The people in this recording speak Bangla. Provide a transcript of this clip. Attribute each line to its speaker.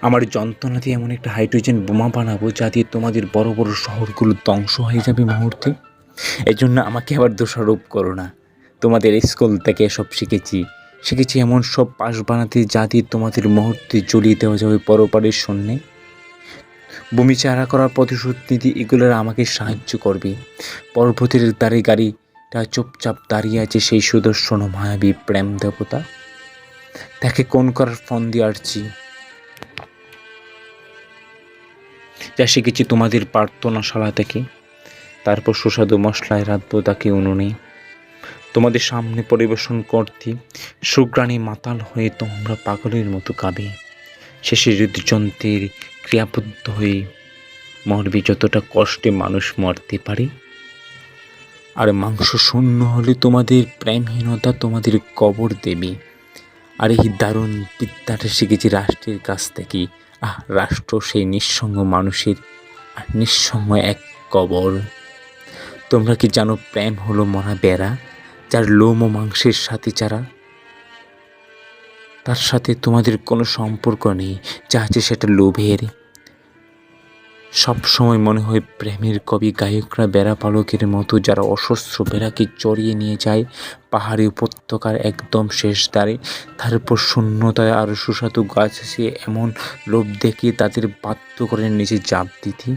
Speaker 1: আমার যন্ত্রণা দিয়ে এমন একটা হাইড্রোজেন বোমা বানাবো যা দিয়ে তোমাদের বড় বড় শহরগুলো ধ্বংস হয়ে যাবে মুহূর্তে। এই জন্য আমাকে আবার দোষারোপ করো না। তোমাদের স্কুল থেকে এসব শিখেছি এমন সব পাস বানাতে যা দিয়ে তোমাদের মুহূর্তে জ্বলিয়ে দেওয়া যাবে পরপারের শূন্যে। বমি চারা করার প্রতিশোধ নিতে এগুলোর আমাকে সাহায্য করবে। পর্বতের দ্বারে গাড়িটা চুপচাপ দাঁড়িয়ে আছে সেই সুদর্শন মায়াবী প্রেম দেবতা। তাকে কোন করার ফোন দিয়ে আসছি, যা শিখেছি তোমাদের প্রার্থনাশালা থেকে। তারপর সুস্বাদু মশলায় রাঁধবো তাকে উনুনে, তোমাদের সামনে পরিবেশন করতে। সুগ্রাণী মাতাল হয়ে তোমরা পাগলের মতো কাঁবে। শেষে হৃদযন্ত্রের ক্রিয়াবদ্ধ হয়ে মরবে যতটা কষ্টে মানুষ মরতে পারে। আর মাংস শূন্য হলে তোমাদের প্রেমহীনতা তোমাদের কবর দেবে। আর এই দারুণ বিদ্যাটা শিখেছি রাষ্ট্রের কাছ থেকে। রাষ্ট্র সেই নিঃসঙ্গ মানুষের আর নিঃসঙ্গ এক কবর। তোমরা কি জানো প্রেম হলো মরা বেড়া, যার লোম ও মাংসের সাথে চারা। তার সাথে তোমাদের কোনো সম্পর্ক নেই, যা আছে সেটা লোভের। সব সময় মনে হয় প্রেমের কবি গায়করা বেড়া পালকের মতো, যারা অসহস্র বেড়াকে চড়িয়ে নিয়ে যায় পাহাড়ি উপত্যকার একদম শেষ দ্বারে। তারপর শূন্যতায় আরও সুস্বাদু গাছ আছে এমন লোভ দেখিয়ে তাদের বাধ্য করে নিচে ঝাঁপ দিতে।